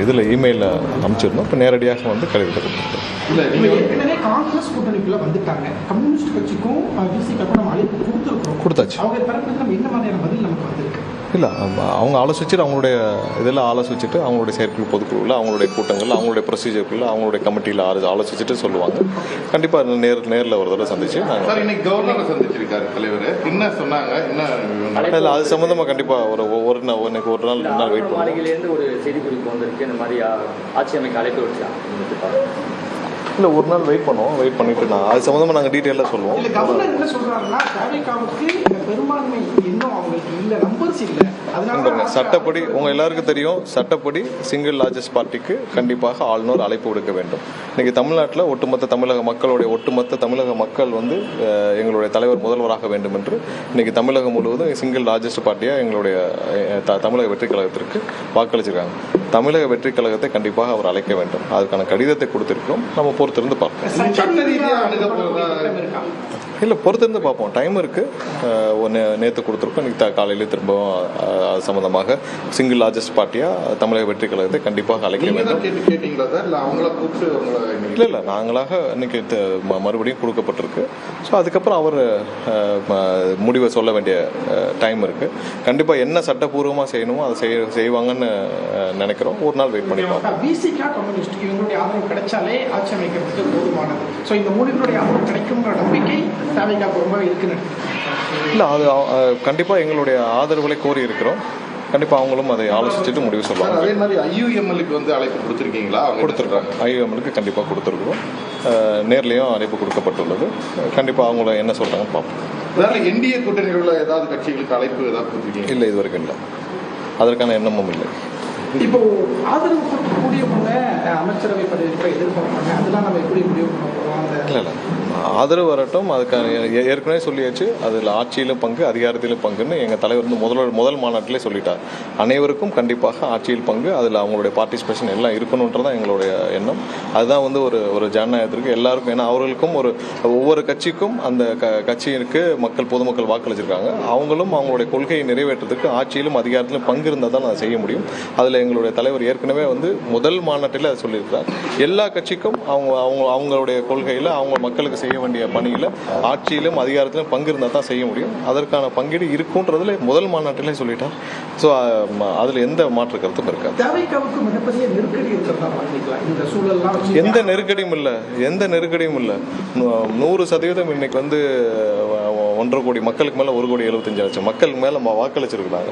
இதில் இமெயிலில் அனுப்பிச்சிருந்தோம். இப்போ நேரடியாக வந்து கடிதத்தை கொடுத்துருக்கோம். இல்லை ஏற்கனவே காங்கிரஸ் கூட்டணிக்குள்ள வந்துட்டாங்க. கம்யூனிஸ்ட் கட்சிக்கும் பிசிக்கும் நம்ம அழைப்பு கொடுத்தாச்சு. அவங்க தரப்புல நம்ம என்ன மாதிரியான பதில் நமக்கு வந்திருக்கு? இல்லை, அவங்க ஆலோசிச்சுட்டு அவங்களுடைய இதெல்லாம் ஆலோசிச்சுட்டு அவங்களுடைய செயற்குழு பொதுக்குழுவில் அவங்களுடைய கூட்டங்கள் அவங்களுடைய ப்ரொசீஜருக்குள்ள அவங்களுடைய கமிட்டியில் ஆலோசிச்சுட்டு சொல்லுவாங்க. கண்டிப்பாக நேரில் ஒரு தடவை சந்திச்சு நாங்கள் இன்னைக்கு கவர்னரை சந்திச்சிருக்காரு தலைவர். என்ன சொன்னாங்க? என்ன இல்லை, அது சம்மந்தமாக கண்டிப்பாக ஒரு நாள் ரெண்டு நாள் வெயிட் பண்ணுவோம். மாளிகையிலேருந்து ஒரு செய்தி குறிப்பு வந்திருக்கு. இந்த மாதிரி ஆட்சி அமைக்க அழைப்பு வச்சாங்க. இல்லை, ஒரு நாள் வெயிட் பண்ணுவோம். வெயிட் பண்ணிட்டு நான் அது சம்மந்தமாக நாங்கள் டீட்டெயிலாக சொல்லுவோம். இல்லை, கவர்னர் என்ன சொல்கிறாருன்னா தாவேகாவுக்கு பெரும்பான்மை இன்னும் அவங்களுக்கு இல்லை, நம்பர்ஸ் இல்லை. அதனால சட்டப்படி உங்கள் எல்லாருக்கும் தெரியும், சட்டப்படி சிங்கிள் லார்ஜஸ்ட் பார்ட்டிக்கு கண்டிப்பாக ஆளுநர் அழைப்பு விடுக்க வேண்டும். இன்றைக்கி தமிழ்நாட்டில் ஒட்டுமொத்த தமிழக மக்கள் வந்து எங்களுடைய தலைவர் முதல்வராக வேண்டும் என்று இன்றைக்கி தமிழகம் முழுவதும் சிங்கிள் லார்ஜஸ்ட் பார்ட்டியாக எங்களுடைய தமிழக வெற்றி கழகத்திற்கு வாக்களிச்சிருக்காங்க. தமிழக வெற்றி கழகத்தை கண்டிப்பாக அவர் அழைக்க வேண்டும். அதுக்கான கடிதத்தை கொடுத்திருக்கிறோம். நம்ம பொறுத்திருந்து பார்ப்போம். இல்லை, பொறுத்திருந்து பார்ப்போம். டைம் இருக்குது. நேற்று கொடுத்துருக்கோம். இன்றைக்கி காலையில் திரும்பவும் அது சம்மந்தமாக சிங்கிள் லார்ஜஸ்ட் பார்ட்டியாக தமிழக வெற்றி கழகத்தை கண்டிப்பாக அழைக்க வேண்டும். இல்லை, நாங்களாக இன்னைக்கு மறுபடியும் கொடுக்கப்பட்டிருக்கு. ஸோ அதுக்கப்புறம் அவர் முடிவை சொல்ல வேண்டிய டைம் இருக்குது. கண்டிப்பாக என்ன சட்டப்பூர்வமாக செய்யணுமோ அதை செய்வாங்கன்னு நினைக்கிறோம். ஒரு நாள் வெயிட் பண்ணி பார்ப்போம். பிசிகா கம்யூனிஸ்ட் இவங்களுடைய ஆதரவு கிடைச்சாலே ஆட்சி அமைக்கிறதுக்கு போதுமானது. ஸோ இந்த மூலிகளுடைய ஆதரவு கிடைக்குங்கிற நம்பிக்கை தாவேகாவுக்கு ரொம்பவே இருக்குன்னு. இல்லை, அது கண்டிப்பாக எங்களுடைய ஆதரவுகளை கோரி இருக்கிறோம். கண்டிப்பாக அவங்களும் அதை ஆலோசிச்சுட்டு முடிவு சொல்லுவாங்க. அதே மாதிரி ஐயுஎம்எல்க்கு வந்து அழைப்பு கொடுத்துருக்கீங்களா? கொடுத்துருக்காங்க. ஐயுஎம்எல்க்கு கண்டிப்பாக கொடுத்துருக்குறோம். நேர்லேயும் அழைப்பு கொடுக்கப்பட்டுள்ளது. கண்டிப்பாக அவங்கள என்ன சொல்கிறாங்கன்னு பார்ப்போம். வேறு என்டிஏ கூட்டணியில் உள்ள ஏதாவது கட்சிகளுக்கு அழைப்பு ஏதாவது கொடுத்துருக்கீங்க? இல்லை, இது வரைக்கும் இல்லை. அதற்கான எண்ணமும் இல்லை. இப்போ ஆதரவு கொடுக்கக்கூடியவங்க அமைச்சரவை பதவிக்கு எதிர்பார்ப்பாங்க. அதெல்லாம் நம்ம எப்படி முடிவு பண்ண போகிறோம்? இல்லை, ஆதரவு வரட்டும். அதுக்கான ஏற்கனவே சொல்லியாச்சு. அதில் ஆட்சியிலும் பங்கு, அதிகாரத்திலும் பங்குன்னு எங்கள் தலைவர் வந்து முதல் மாநாட்டிலே சொல்லிட்டார். அனைவருக்கும் கண்டிப்பாக ஆட்சியில் பங்கு, அதில் அவங்களுடைய பார்ட்டிசிபேஷன் எல்லாம் இருக்கணுன்றதான் எங்களுடைய எண்ணம். அதுதான் வந்து ஒரு ஜனநாயகத்திற்கு எல்லாருக்கும். ஏன்னா அவர்களுக்கும் ஒவ்வொரு கட்சிக்கும் அந்த கட்சியிற்கு பொதுமக்கள் வாக்களிச்சிருக்காங்க. அவங்களும் அவங்களுடைய கொள்கையை நிறைவேற்றத்துக்கு ஆட்சியிலும் அதிகாரத்திலும் பங்கு இருந்தால் தான் அதை செய்ய முடியும். அதில் எங்களுடைய தலைவர் ஏற்கனவே வந்து முதல் மாநாட்டில் அதை சொல்லியிருக்கிறார். எல்லா கட்சிக்கும் அவங்களுடைய கொள்கையில் அவங்க மக்களுக்கு செய்ய வேண்டிய பணியில் ஆட்சியிலும் அதிகாரத்திலும் பங்கு இருந்தால் தான் செய்ய முடியும். அதற்கான பங்கீடு இருக்குன்றதுல முதல் மாநாட்டிலே சொல்லிட்டார். ஸோ அதில் எந்த மாற்று கருத்தும் இருக்காது. எந்த நெருக்கடியும் இல்லை. 100% இன்னைக்கு வந்து 1.5 கோடி மக்களுக்கு மேலே 1,75,00,000 மக்களுக்கு மேலே வாக்களிச்சிருக்கிறாங்க.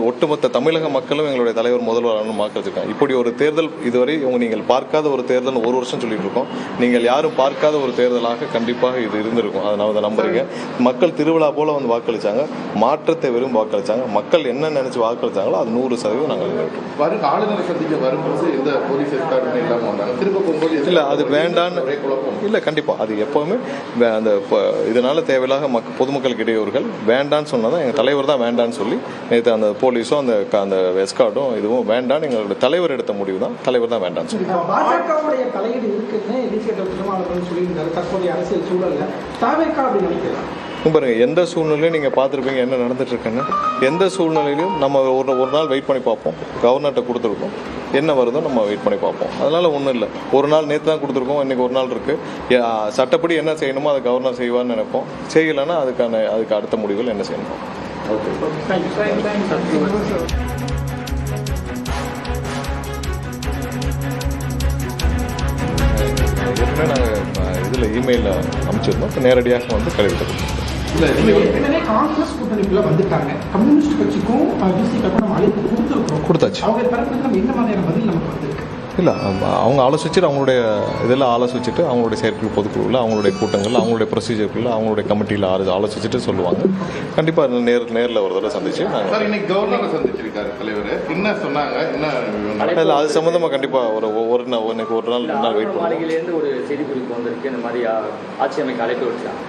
ஒட்டுமொத்த தமிழக மக்களும் எங்களுடைய தலைவர் முதல்வரான வாக்களிச்சிருக்காங்க. இப்படி ஒரு தேர்தல் இதுவரை நீங்கள் பார்க்காத ஒரு தேர்தல் ஒரு வருஷம் சொல்லிட்டு இருக்கோம். நீங்கள் யாரும் பார்க்காத ஒரு தேர்தலாக கண்டிப்பாக இது இருந்திருக்கும். அதனால தான் நம்புறீங்க. மக்கள் திருவிழா போல வந்து வாக்களிச்சாங்க. மாற்றத்தை விரும்பி வாக்களிச்சாங்க. மக்கள் என்ன நினைச்சு வாக்களிச்சாங்களோ அது 100% நாங்கள் ஆளுநரை சந்திக்க வரும்போது எந்த போலீஸ் இல்லாமல் திரும்ப போகும்போது இல்லை, அது வேண்டான்னு இல்லை. கண்டிப்பாக அது எப்போவுமே அந்த இதனால தேவையில்லாத பொதுமக்களுக்கு இடையூறுகள் வேண்டான்னு சொன்னதான் எங்கள் தலைவர் தான் வேண்டான்னு சொல்லி நேற்று அந்த போலீஸும் அந்த எஸ்கார்டும் இதுவும் வேண்டான்னு எங்களுடைய தலைவர் எடுத்த முடிவு தான். தலைவர் தான் வேண்டான்னு சொல்லி பாருங்க. எந்த சூழ்நிலையும் நீங்கள் பார்த்துருப்பீங்க என்ன நடந்துட்டு இருக்குன்னு. எந்த சூழ்நிலையிலும் நம்ம ஒரு நாள் வெயிட் பண்ணி பார்ப்போம். கவர்னர்கிட்ட கொடுத்துருக்கோம். என்ன வருதோ நம்ம வெயிட் பண்ணி பார்ப்போம். அதனால ஒன்றும் இல்லை. ஒரு நாள் நேற்று தான் கொடுத்துருக்கோம். இன்றைக்கி ஒரு நாள் இருக்குது. சட்டப்படி என்ன செய்யணுமோ அதை கவர்னர் செய்வார்னு நினைப்போம். செய்யலைன்னா அதுக்கு அடுத்த முடிவுகள் என்ன செய்யணும். ஓகே, நாங்கள் இதில் இமெயிலில் அனுப்பிச்சிருந்தோம். இப்போ நேரடியாக வந்து கடிதத்தை கொடுத்துருக்கோம். இல்லை ஏற்கனவே காங்கிரஸ் கூட்டணிக்குள்ள வந்துட்டாங்க. கம்யூனிஸ்ட் கட்சிக்கும் பிசிக்கும் நம்ம அழைப்பு கொடுத்தாச்சு. அவங்க தரப்புல நம்ம என்ன மாதிரியான பதில் நமக்கு வந்திருக்கு? இல்லை, அவங்க ஆலோசிச்சுட்டு அவங்களுடைய இதெல்லாம் ஆலோசிச்சுட்டு அவங்களுடைய செயற்குழு பொதுக்குழுவில் அவங்களுடைய கூட்டங்கள் அவங்களுடைய ப்ரொசீஜருக்குள்ள அவங்களுடைய கமிட்டியில் ஆலோசிச்சுட்டு சொல்லுவாங்க. கண்டிப்பாக நேரில் ஒரு தடவை சந்திச்சு நாங்கள் இன்னைக்கு கவர்னரை சந்திச்சிருக்காரு தலைவர். என்ன சொன்னாங்க? என்ன இல்லை, அது சம்மந்தமாக கண்டிப்பாக ஒரு நாள் ரெண்டு நாள் வெயிட் பண்ணுவோம். மாளிகையிலேருந்து ஒரு செய்தி குறிப்பு வந்திருக்கு. இந்த மாதிரி ஆட்சி அமைக்க அழைப்பு வச்சாங்க.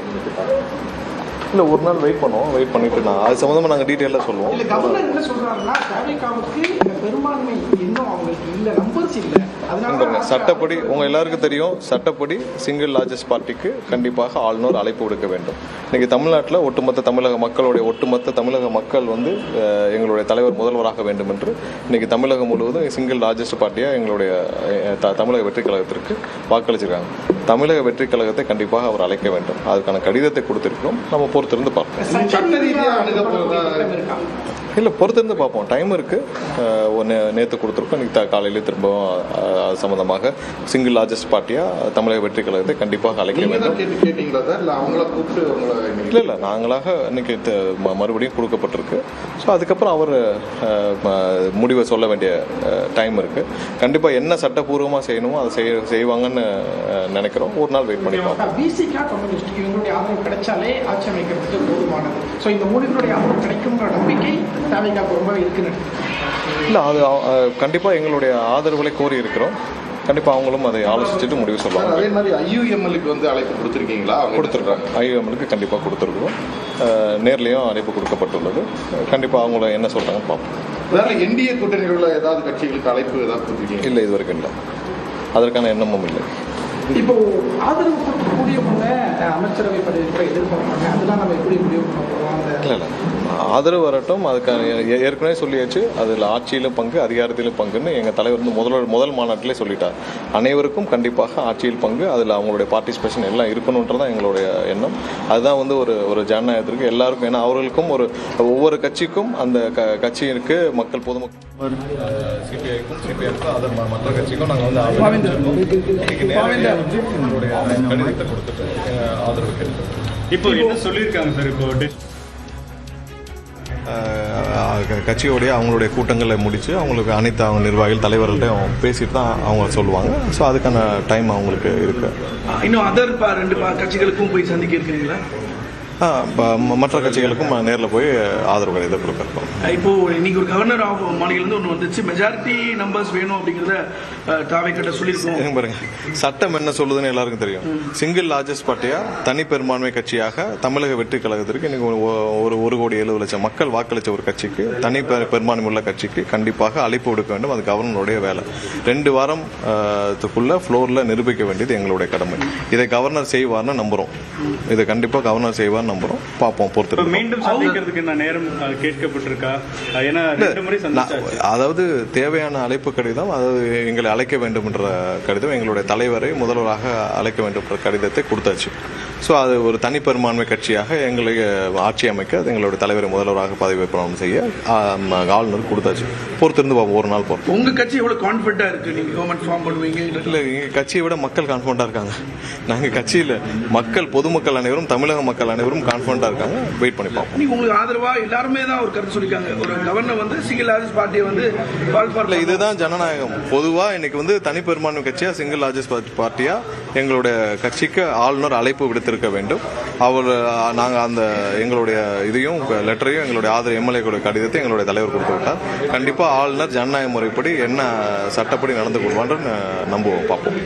இல்லை ஒரு நாள் வெயிட் பண்ணுவோம். வெயிட் பண்ணிவிட்டு நான் அது சம்மந்தமாக நாங்கள் டீட்டெயிலாக சொல்லுவோம். இல்ல கவர்னர் என்ன சொல்றாருன்னா தாவேகாவுக்கு இந்த பெரும்பான்மை இன்னும் அவங்களுக்கு இல்ல, நம்பர்ஸ் இல்ல, அதனால சட்டப்படி உங்கள் எல்லாருக்கும் தெரியும், சட்டப்படி சிங்கிள் லார்ஜஸ்ட் பார்ட்டிக்கு கண்டிப்பாக ஆளுநர் அழைப்பு விடுக்க வேண்டும். இன்றைக்கி தமிழ்நாட்டில் ஒட்டுமொத்த தமிழக மக்களுடைய ஒட்டுமொத்த தமிழக மக்கள் வந்து எங்களுடைய தலைவர் முதல்வராக வேண்டும் என்று இன்றைக்கி தமிழகம் முழுவதும் சிங்கிள் லார்ஜஸ்ட் பார்ட்டியாக எங்களுடைய தமிழக வெற்றி கழகத்திற்கு வாக்களிச்சிருக்காங்க. தமிழக வெற்றி கழகத்தை கண்டிப்பாக அவர் அழைக்க வேண்டும். அதுக்கான கடிதத்தை கொடுத்திருக்கிறோம். நம்ம பொறுத்திருந்து பார்ப்போம். சட்ட ரீதியாக அணுக போறதா இல்லை, பொறுத்திருந்து பார்ப்போம். டைம் இருக்குது. நேற்று கொடுத்துருக்கோம். இன்றைக்கி காலையிலே திரும்பவும் அது சம்மந்தமாக சிங்கிள் லார்ஜஸ்ட் பார்ட்டியாக தமிழக வெற்றி கழகத்தை கண்டிப்பாக அழைக்க வேண்டும். கேட்டீங்களா சார், இல்லை அவங்கள கூப்பிட்டு இல்லை நாங்களாக இன்னைக்கு மறுபடியும் கொடுக்கப்பட்டிருக்கு. ஸோ அதுக்கப்புறம் அவர் முடிவை சொல்ல வேண்டிய டைம் இருக்குது. கண்டிப்பாக என்ன சட்டப்பூர்வமாக செய்யணுமோ அதை செய்வாங்கன்னு நினைக்கிறோம். ஒரு நாள் வெயிட் பண்ணி பார்ப்போம். பிசிகா கம்யூனிஸ்ட் இவங்களுடைய ஆதரவு கிடைச்சாலே ஆட்சி அமைக்கிறதுக்கு போதுமானது. ஸோ இந்த மூலிகளுடைய ஆதரவு கிடைக்குங்கிற நம்பிக்கை தாவேகாவுக்கு ரொம்பவே இருக்குன்னு. இல்லை அது கண்டிப்பாக எங்களுடைய ஆதரவுகளை கோரி இருக்கிறோம். கண்டிப்பாக அவங்களும் அதை ஆலோசிச்சுட்டு முடிவு சொல்லுவாங்க. அதே மாதிரி ஐயுஎம்எல்க்கு வந்து அழைப்பு கொடுத்துருக்கீங்களா? கொடுத்துருக்காங்க. ஐயுஎம்எல்க்கு கண்டிப்பாக கொடுத்துருக்கோம். நேர்லேயும் அழைப்பு கொடுக்கப்பட்டுள்ளது. கண்டிப்பாக அவங்கள என்ன சொல்கிறாங்கன்னு பார்ப்போம். வேற என்டிஏ கூட்டணியில் உள்ள ஏதாவது கட்சிகளுக்கு அழைப்பு ஏதாவது கொடுத்துருக்கீங்க? இல்லை, இது வரைக்கும் இல்லை. அதற்கான எண்ணமும் இல்லை. இப்போ ஆதரவு கொடுக்கக்கூடியவங்க அமைச்சரவை பதவி கூட எதிர்பார்ப்பாங்க. அதெல்லாம் நம்ம எப்படி முடிவு பண்ண போகிறோம்? இல்லை ஆதரவு வரட்டும். அதுக்கான ஏற்கனவே சொல்லியாச்சு. அதில் ஆட்சியிலும் பங்கு அதிகாரத்திலும் பங்குன்னு எங்கள் தலைவர் வந்து முதல் மாநாட்டிலே சொல்லிட்டார். அனைவருக்கும் கண்டிப்பாக ஆட்சியில் பங்கு, அதில் அவங்களுடைய பார்ட்டிசிபேஷன் எல்லாம் இருக்கணுன்றதான் எங்களுடைய எண்ணம். அதுதான் வந்து ஒரு ஜனநாயகத்திற்கு எல்லாருக்கும். ஏன்னா அவர்களுக்கும் ஒவ்வொரு கட்சிக்கும் அந்த கட்சியிற்கு மக்கள் பொதுமக்கள் சிபிஐக்கும் சிபிஐக்கும் அதர் மற்ற கட்சிக்கும் நாங்கள் வந்து எங்களுடைய கடிதத்தை கொடுத்துட்டு ஆதரவு கேட்கிறோம். இப்போ என்ன சொல்லியிருக்காங்க சார்? இப்போ கட்சியோடைய அவங்களுடைய கூட்டங்களை முடித்து அவங்களுக்கு அனைத்து அவங்க நிர்வாகிகள் தலைவர்கள்ட்டையும் பேசிட்டு தான் அவங்க சொல்லுவாங்க. ஸோ அதுக்கான டைம் அவங்களுக்கு இருக்குது. இன்னும் அதர் ரெண்டு கட்சிகளுக்கும் போய் சந்திக்க இருக்கிறீங்களா? மற்ற கட்சிகளுக்கும் நேரில் போய் ஆதரவு இதை கொடுக்குறோம். இப்போ இன்னைக்கு ஒரு கவர்னர் ஆஃப் மாநிலம் ஒன்று வந்துச்சு, மெஜாரிட்டி நம்பர்ஸ் வேணும் அப்படிங்கிறத தாவேகிட்ட சொல்லியிருக்கோம். பாருங்க, சட்டம் என்ன சொல்லுதுன்னு எல்லாருக்கும் தெரியும். சிங்கிள் லார்ஜஸ்ட் பார்ட்டியாக தனி பெரும்பான்மை கட்சியாக தமிழக வெற்றி கழகத்திற்கு இன்னைக்கு ஒரு 1,70,00,000 மக்கள் வாக்களித்த ஒரு கட்சிக்கு, தனி பெரும்பான்மை உள்ள கட்சிக்கு கண்டிப்பாக அழைப்பு கொடுக்க வேண்டும். அது கவர்னருடைய வேலை. 2 வாரத்துக்குள்ள ஃப்ளோரில் நிரூபிக்க வேண்டியது எங்களுடைய கடமை. இதை கவர்னர் செய்வார்னு நம்புகிறோம். இதை கண்டிப்பாக கவர்னர் செய்வார் நம்புறோம். பார்ப்போம், பொறுத்து. மீண்டும் சந்திக்கிறதுக்கு என்ன நேரம் கேட்கப்பட்டிருக்கா? ஏன்னா 2 முறை சந்திச்சாச்சு. அதாவது தேவையான அழைப்பு கடிதம், அதாவது எங்களை அழைக்க வேண்டும் என்ற கடிதம், எங்களுடைய தலைவரை முதல்வராக அழைக்க வேண்டும் என்ற கடிதத்தை கொடுத்தாச்சு. ஸோ அது ஒரு தனிப்பெரும்பான்மை கட்சியாக எங்களை ஆட்சி அமைக்க எங்களுடைய தலைவரை முதல்வராக பதவி பிரமாணம் செய்ய ஆளுநர் கொடுத்தாச்சு. பொறுத்திருந்து பார்ப்போம். ஒரு நாள் பொறுத்து. உங்க கட்சி எவ்வளவு கான்ஃபிடண்டா இருக்கு நீங்க கவர்மெண்ட் ஃபார்ம் பண்ணுவீங்க? இல்லை, எங்கள் கட்சியை விட மக்கள் கான்ஃபிடண்டா இருக்காங்க. நாங்கள் கட்சியில் மக்கள், பொதுமக்கள் அனைவரும், தமிழக மக்கள் அனைவரும் கான்ஃபிடண்டா இருக்காங்க. வெயிட் பண்ணி பார்ப்போம். நீங்க உங்களுக்கு ஆதரவா எல்லாருமே தான் ஒரு கருத்து சொல்லிருக்காங்க. ஒரு கவர்னர் வந்து சிங்கிள் லார்ஜஸ்ட் பார்ட்டியை வந்து இதுதான் ஜனநாயகம். பொதுவாக இன்னைக்கு வந்து தனிப்பெரும்பான்மை கட்சியா சிங்கிள் லார்ஜஸ்ட் பார்ட்டியா எங்களுடைய கட்சிக்கு ஆளுநர் அழைப்பு விடுத்திருக்க வேண்டும். நாங்கள் அந்த எங்களுடைய இதையும் லெட்டரையும் எங்களுடைய ஆதரவு எம்எல்ஏ கடிதத்தை எங்களுடைய தலைவர் கொடுத்து விட்டார். கண்டிப்பாக ஆளுநர் ஜனநாயக முறைப்படி என்ன சட்டப்படி நடந்து கொள்வான்னு நம்புவோம், பார்ப்போம்.